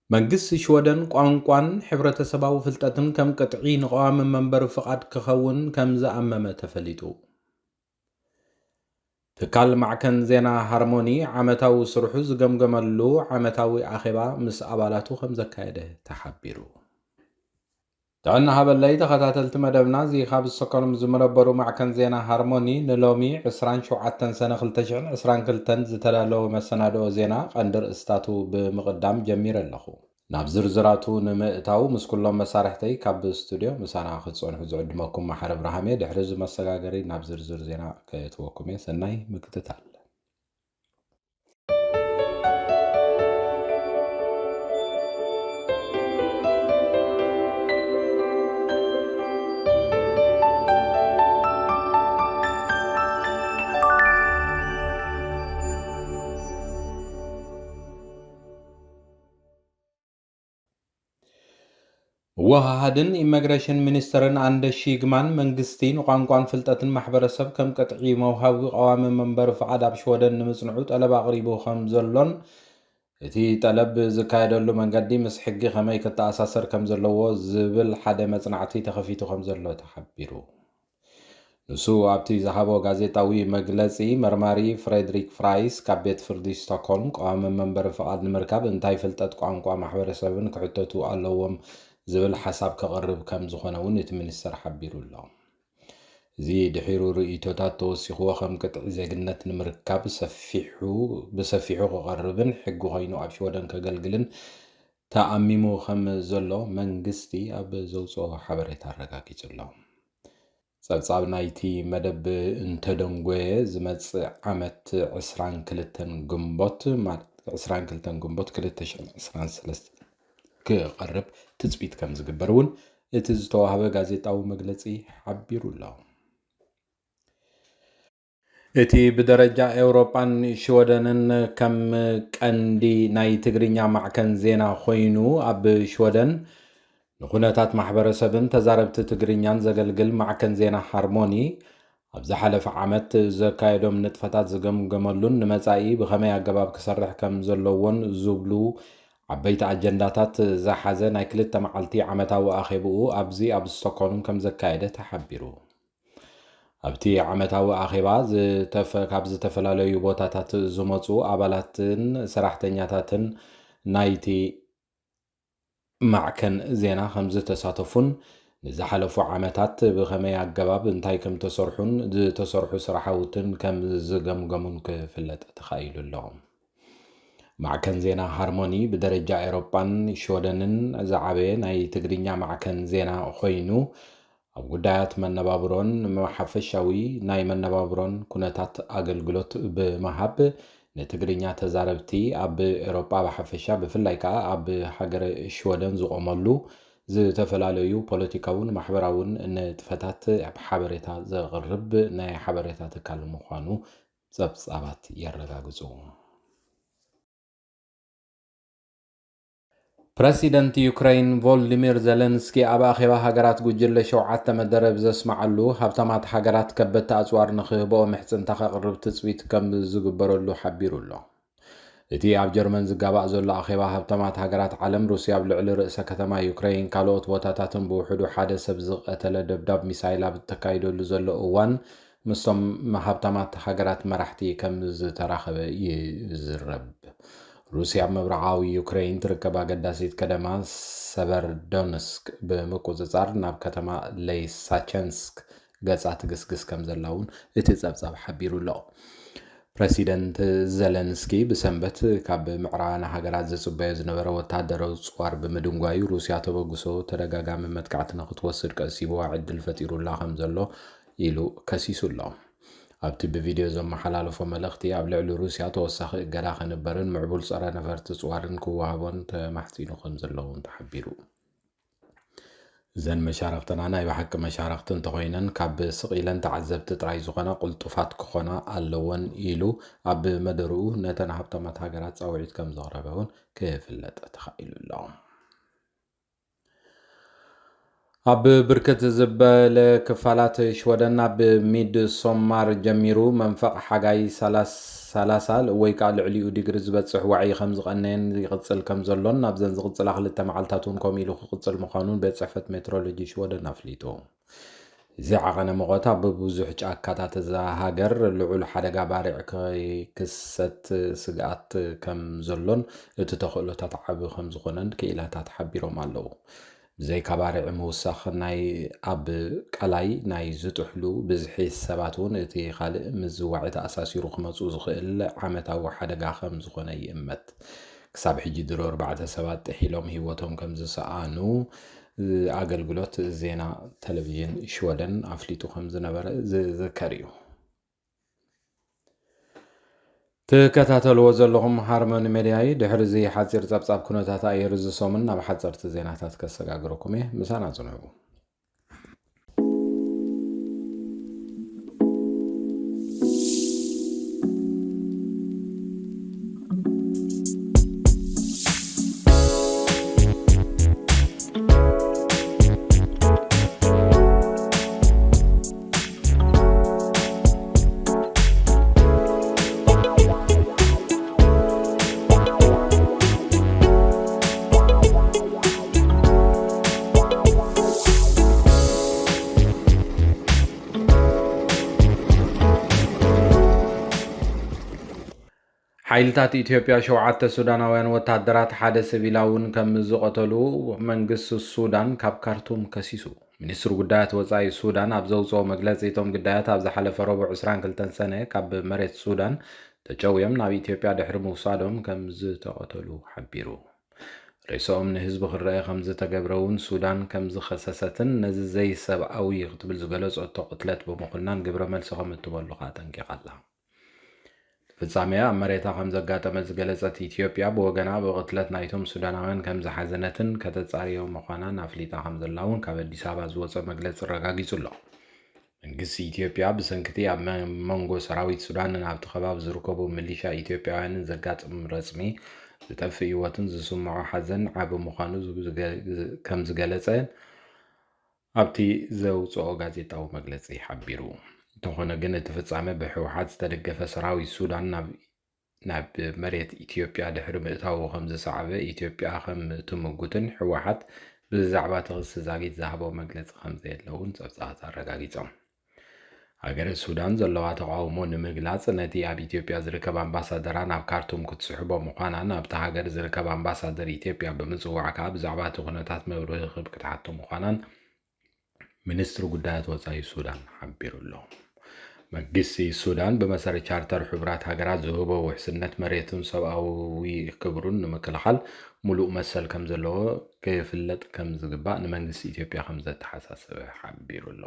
መንግስቲ ሽወደን ቋንቋን ሕብረተሰባዊ ፍልጠትን ከም ቅጥዒ ንቀዋሚ መንበሪ ፍቃድ ክኸውን ከም ዝኣመመ ተፈሊጡ። ትካል ማዕከን ዜና ሃርሞኒ ዓመታዊ ስርሑ ዝገምገመሉ ዓመታዊ ኣኼባ ምስ ኣባላቱ ከም ዘካየደ ተሓቢሩ። ጥዕና ሃበላይ ተኸታተልቲ መደብና እዚ ካብ ስቶኮልም ዝመለበሩ ማዕከን ዜና ሃርሞኒ ንሎሚ 27 ሰነ 2022 ዝተዳለወ መሰናድኦ ዜና ቀንዲ ርእስታቱ ብምቕዳም ጀሚረ ኣለኹ። ናብ ዝርዝራቱ ንምእታው ምስ ኩሎም መሳርሕተይ ካብ ስቱድዮ ምሳና ክትፀንሑ ዝዕድመኩም ማሕረ ብርሃሜ ድሕሪ እዚ መሰጋገሪ ናብ ዝርዝር ዜና ከእትወኩም እየ። ሰናይ ምክትታል። ወሃድን ኢሚግሬሽን ሚኒስተርን አንደሽ ይግማን መንግስቲ ንቋንቋን ፍልጠትን ማሕበረሰብ ከም ቅጥዒ መውሃቢ ቀዋሚ መንበሪ ፍቃድ ኣብ ሽወደን ንምጽንዑ ጠለብ ኣቕሪቡ ከም ዘሎን እቲ ጠለብ ዝካየደሉ መንገዲ ምስ ሕጊ ከመይ ክተኣሳሰር ከም ዘለዎ ዝብል ሓደ መጽናዕቲ ተኸፊቱ ከም ዘሎ ተሓቢሩ። ንሱ ኣብቲ ዝሃቦ ጋዜጣዊ መግለጺ መርማሪ ፍሬድሪክ ፍራይስ ካብ ቤት ፍርዲ ስቶክሆልም ቀዋሚ መንበሪ ፍቃድ ንምርካብ እንታይ ፍልጠት ቋንቋ ማሕበረሰብን ክሕተቱ ኣለዎም ዝብል ሓሳብ ከቕርብ ከም ዝኾነ እውን እቲ ሚኒስተር ሓቢሩ ኣሎ። እዚ ድሒሩ ርእይቶታት ተወሲኽዎ ከም ቅጥዒ ዜግነት ንምርካብ ብሰፊሑ ክቐርብን ሕጊ ኮይኑ ኣብ ሽወደን ከገልግልን ተኣሚሙ ከም ዘሎ መንግስቲ ኣብ ዘውፅኦ ሓበሬታ ኣረጋጊጹ ኣሎ። ጸብጻብ ናይቲ መደብ እንተደንጎየ ዝመጽእ ዓመት 22 ግንቦት 2023 ክቐርብ ትጽቢት ከም ዝግበር እውን እቲ ዝተዋህበ ጋዜጣዊ መግለጺ ሓቢሩ ኣሎ። እቲ ብደረጃ ኤውሮጳን ሽወደንን ከም ቀንዲ ናይ ትግርኛ ማዕከን ዜና ኮይኑ ኣብ ሽወደን ንኹነታት ማሕበረሰብን ተዛረብቲ ትግርኛን ዘገልግል ማዕከን ዜና ሃርሞኒ ኣብ ዝሓለፈ ዓመት ዘካየዶም ንጥፈታት ዝገምገመሉን ንመጻኢ ብኸመይ ኣገባብ ክሰርሕ ከም ዘለዎን ዝብሉ ዓበይቲ ኣጀንዳታት ዝሓዘ ናይ 2 መዓልቲ ዓመታዊ ኣኼብኡ ኣብዚ ኣብ ስቶክሆልም ከም ዘካየደ ተሓቢሩ። ኣብቲ ዓመታዊ ኣኼባ ካብ ዝተፈላለዩ ቦታታት ዝመፁ ኣባላትን ሰራሕተኛታትን ናይቲ ማዕከን ዜና ከም ዝተሳተፉን ንዝሓለፉ ዓመታት ብኸመይ ኣገባብ እንታይ ከም ተሰርሑን ዝተሰርሑ ስራሕትን ከም ዝገምገሙን ክፍለጥ ተኻኢሉ ኣሎ። ማዕከን ዜና ሃርሞኒ ብደረጃ ኤውሮጳን ሽወደንን ዝዓበየ ናይ ትግርኛ ማዕከን ዜና ኮይኑ ኣብ ጉዳያት መነባብሮን ሓፈሻዊ ናይ መነባብሮን ኩነታት ኣገልግሎት ብምሃብ ንትግርኛ ተዛረብቲ ኣብ ኤውሮጳ ብሓፈሻ ብፍላይ ከዓ ኣብ ሃገረ ሽወደን ዝቆመሉ ዝተፈላለዩ ፖለቲካውን ማሕበራውን ንጥፈታት ሓበሬታ ዘቕርብ ናይ ሓበሬታ ትካል ምዃኑ ጸብጻባት የረጋግጹ። ፕረሲደንት ዩክሬን ቮሎዲሚር ዘለንስኪ ኣብ ኣኼባ ሃገራት ጉጅለ 7 መደረብ ዘስማዓሉ ሃብታማት ሃገራት ከበድቲ ኣጽዋር ንኽህብኦ ምሕጽንታ ከቕርብ ትጽቢት ከም ዝግበረሉ ሓቢሩ ኣሎ። እቲ ኣብ ጀርመን ዝጋባእ ዘሎ ኣኼባ ሃብታማት ሃገራት ዓለም ሩስያ ኣብ ልዕሊ ርእሰ ከተማ ዩክሬን ካልኦት ቦታታትን ብውሕዱ ሓደ ሰብ ዝቐተለ ደብዳብ ሚሳይል ኣብ ተካይደሉ ዘሎ እዋን ምስቶም ሃብታማት ሃገራት መራሕቲ ከም ዝተራኸበ ይዝረብ። ሩስያ ኣብ ምብራቓዊ ዩክሬን ትርከብ ኣገዳሲት ከተማ ሰቨርዶነስክ ብምቁፅጻር ናብ ከተማ ሌይሳቸንስክ ገጻ ትግስግስ ከም ዘላ እውን እቲ ጸብጻብ ሓቢሩ ኣሎ። ፕረሲደንት ዘለንስኪ ብሰንበት ካብ ምዕራባውያን ሃገራት ዝጽበዮ ዝነበረ ወታደራዊ ጽዋር ብምድንጓዩ ሩስያ ተበግሶ ተደጋጋሚ መጥቃዕቲ ንኽትወስድ ቀሲብዋ ዕድል ፈጢሩላ ከም ዘሎ ኢሉ ከሲሱ ኣሎ። ኣብቲ ብቪድዮ ዘመሓላለፎ መልእኽቲ ኣብ ልዕሊ ሩስያ ተወሳኺ እገዳ ከነበርን ምዕቡል ጸረ ነፈርቲ ጽዋርን ክወሃቦን ተማሕፂኑ ከም ዘለውን ተሓቢሩ። እዘን መሻርክትና ናይ ብሓቂ መሻርክቲ እንተኮይነን ካብ ስቂለን ተዓዘብቲ ጥራይ ዝኾነ ቁልጡፋት ክኾና ኣለወን ኢሉ ኣብ መደርኡ ነተን ሃብታማት ሃገራት ፃውዒት ከም ዘቕረበ እውን ክፍለጥ ተኻኢሉ ኣሎ። ኣብ ብርክት ዝበለ ክፋላት ሽወደን ኣብ ሚድ ሶማር ጀሚሩ መንፈቕ ሓጋይ 30 30 ወይ ከዓ ልዕሊኡ ዲግሪ ዝበፅሕ ዋዕይ ከም ዝቐነየን ይቕፅል ከም ዘሎን ኣብዘን ዝቕፅላ 2 መዓልታት እውን ከምኡ ኢሉ ክቕፅል ምዃኑን ቤት ፅሕፈት ሜትሮሎጂ ሽወደን ኣፍሊጡ። እዚ ዓቐነ ሙቐት ኣብ ብዙሕ ጫካታት እዛ ሃገር ልዑል ሓደጋ ባርዕ ክሰት ስግኣት ከም ዘሎን እቲ ተኽእሎታት ዓብ ከም ዝኾነን ክኢላታት ሓቢሮም ኣለዉ። ብዘይካ ባርዕ ምውሳኽ ኣብ ቃላይ ናይ ዝጥሕሉ ብዝሒ ሰባት እውን እቲ ካልእ ምዝዋዕ ተኣሳሲሩ ክመፁ ዝኽእል ዓመታዊ ሓደጋ ከም ዝኾነ ይእመት። ክሳብ ሕጂ ድሮ 4 ሰባት ጥሒሎም ሂወቶም ከም ዝሰኣኑ ኣገልግሎት ዜና ቴሌቪዥን ሽወደን ኣፍሊጡ ከም ዝነበረ ዝዝከር እዩ። ትከታተልዎ ዘለኹም ሃርሞኒ ሚድያ እዩ። ድሕሪ እዚ ሓፂር ጸብጻብ ኩነታት ኣየር ዝሰሙን ናብ ሓፀርቲ ዜናታት ከሰጋግረኩም እየ። ምሳና ጽንዑ። ሓይልታት ኢትዮጵያ 7 ሱዳናውያን ወታደራት ሓደ ሲቪላውን ከም ዝቐተሉ መንግስቲ ሱዳን ካብ ካርቱም ከሲሱ። ሚኒስትሪ ጉዳያት ወጻኢ ሱዳን ኣብ ዘውፅኦ መግለፂ እቶም ግዳያት ኣብ ዝሓለፈ ረቡዕ 22 ሰነ ካብ መሬት ሱዳን ተጨውዮም ናብ ኢትዮጵያ ድሕሪ ምውሳዶም ከም ዝተቐተሉ ሓቢሩ። ርእሶም ንህዝቢ ክረአ ከም ዝተገብረውን ሱዳን ከም ዝኸሰሰትን ነዚ ዘይሰብኣዊ ክትብል ዝገለጸቶ ቅትለት ብምኹናን ግብረ መልሲ ከም እትበሉኻ ጠንቂቓላ። ፍጻሜ ኣብ መሬታ ከም ዘጋጠመ ዝገለጸት ኢትዮጵያ ብወገና ብቅትለት ናይቶም ሱዳናውያን ከም ዝሓዘነትን ከተጻርዮም ምዃናን ኣፍሊጣ ከም ዘላውን ካብ ኣዲስ ኣበባ ዝወፀ መግለፂ ረጋጊጹ ኣሎ። መንግስቲ ኢትዮጵያ ብሰንኪቲ ኣብ መንጎ ሰራዊት ሱዳንን ኣብቲ ከባቢ ዝርከቡ ሚሊሻ ኢትዮጵያውያንን ዘጋጥም ረፅሚ ዝጠፍእ ህይወትን ዝስምዖ ሓዘን ዓብ ምዃኑ ከም ዝገለጸ ኣብቲ ዘውፅኦ ጋዜጣዊ መግለፂ ሓቢሩ። እንተኾነ ግን እቲ ፍጻሜ ብሕወሓት ዝተደገፈ ሰራዊት ሱዳን ናብ መሬት ኢትዮጵያ ድሕሪ ምእታው ከም ዝሰዓበ ኢትዮጵያ ከም ትምጉትን ሕወሓት ብዛዕባ ትኽሲ ዛጊት ዝሃቦ መግለፂ ከም ዘየለውን ጸብጻባት ኣረጋጊጾም። ሃገረ ሱዳን ዘለዋ ተቃውሞ ንምግላጽ ነቲ ኣብ ኢትዮጵያ ዝርከብ ኣምባሳደራ ናብ ካርቱም ክትስሕቦ ምዃናን ኣብቲ ሃገር ዝርከብ ኣምባሳደር ኢትዮጵያ ብምጽዋዕ ከዓ ብዛዕባ እቲ ኩነታት መብርሂ ክትሓቶ ምዃናን ሚኒስትሪ ጉዳያት ወጻኢ ሱዳን ሓቢሩ ኣሎ። መንግስቲ ሱዳን ብመሰረት ቻርተር ሕቡራት ሃገራት ዝህቦ ውሕስነት መሬትን ሰብኣዊ ክብሩን ንምክልኻል ሙሉእ መሰል ከም ዘለዎ ክፍለጥ ከም ዝግባእ ንመንግስቲ ኢትዮጵያ ከም ዘተሓሳሰበ ሓቢሩ ኣሎ።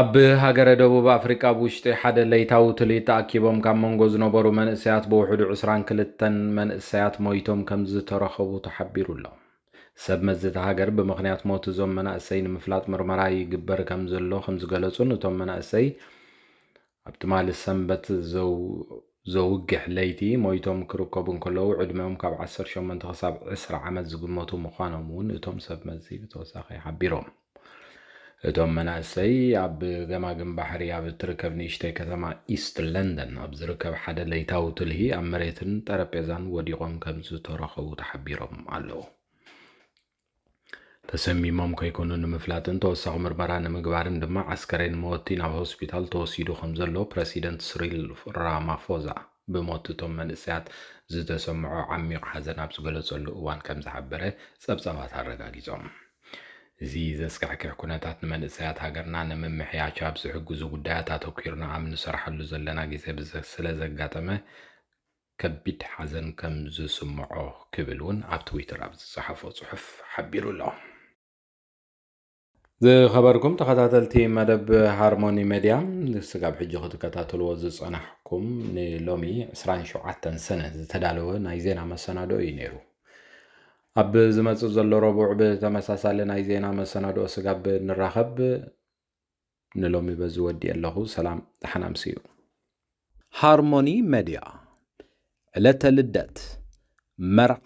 ኣብ ሃገረ ደቡብ ኣፍሪቃ ውሽጢ ሓደ ለይታዊ ትልኢት ተኣኪቦም ካብ መንጎ ዝነበሩ መንእሰያት ብውሕዱ 22 መንእሰያት ሞይቶም ከም ዝተረኸቡ ተሓቢሩ ኣሎ። ሰብ መዝቲ ሃገር ብምኽንያት ሞት እዞም መናእሰይ ንምፍላጥ ምርመራ ይግበር ከም ዘሎ ከም ዝገለጹን እቶም መናእሰይ ኣብ ትማሊ ሰንበት ዘውግሕ ለይቲ ሞይቶም ክርከቡ እንከለዉ ዕድሜኦም ካብ 18 ክሳብ 20 ዓመት ዝግመቱ ምዃኖም እውን እቶም ሰብ መዚ ብተወሳኺ ሓቢሮም። እቶም መናእሰይ ኣብ ገማግም ባሕሪ ኣብ እትርከብ ንእሽተይ ከተማ ኢስት ለንደን ኣብ ዝርከብ ሓደ ለይታዊ ትልሂ ኣብ መሬትን ጠረጴዛን ወዲቖም ከም ዝተረኸቡ ተሓቢሮም ኣለዉ። ተሰሚሞም ከይኮኑ ንምፍላጥን ተወሳኺ ምርመራ ንምግባርን ድማ ዓስከሬን መወቲ ናብ ሆስፒታል ተወሲዱ ከም ዘሎ ፕረሲደንት ሲሪል ራማፎዛ ብሞት እቶም መንእሰያት ዝተሰምዖ ዓሚቕ ሓዘን ኣብ ዝገለጸሉ እዋን ከም ዝሓበረ ጸብጻባት ኣረጋጊጾም። እዚ ዘስካሕክሕ ኩነታት ንመንእሰያት ሃገርና ንምምሕያሽ ኣብ ዝሕግዙ ጉዳያት ኣተኲርና ኣብ ንሰርሐሉ ዘለና ግዜ ስለ ዘጋጠመ ከቢድ ሓዘን ከም ዝስምዖ ክብል እውን ኣብ ትዊተር ኣብ ዝጸሓፎ ጽሑፍ ሓቢሩ ኣሎ። ዝኸበርኩም ተኸታተልቲ መደብ ሃርሞኒ ሚድያ ስጋብ ሕጂ ክትከታተልዎ ዝጸናሕኩም ንሎሚ 27 ሰነ ዝተዳለወ ናይ ዜና መሰናዶ እዩ ነይሩ። ኣብ ዝመጽእ ዘሎ ረቡዕ ብተመሳሳሊ ናይ ዜና መሰናዶ ስጋብ ንራኸብ ንሎሚ በዚ ወዲእ ኣለኹ። ሰላም ደሕና ምሲኡ። ሃርሞኒ ሚድያ ዕለተ ልደት፣ መርዓ፣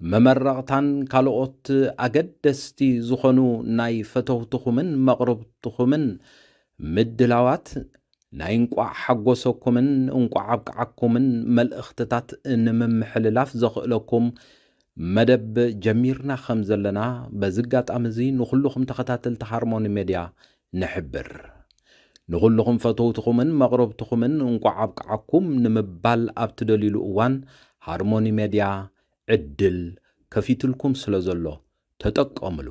መመረቕታን ካልኦት ኣገደስቲ ዝኾኑ ናይ ፈተውትኹምን መቕረብትኹምን ምድላዋት ናይንቋዕ ሓጎሰኩምን እንቋዕ ኣብቅዓኩምን መልእኽትታት ንምምሕልላፍ ዘኽእለኩም መደብ ጀሚርና ከም ዘለና በዝጋጣሚ እዚ ንኹልኹም ተኸታተልቲ ሃርሞኒ ሚድያ ንሕብር ንኹልኹም ፈተውትኹምን መቕረብትኹምን እንቋዕ ኣብቅዓኩም ንምባል ኣብ ትደልሉ እዋን ሃርሞኒ ሚድያ ዕድል ከፊትልኩም ስለ ዘሎ ተጠቀምሉ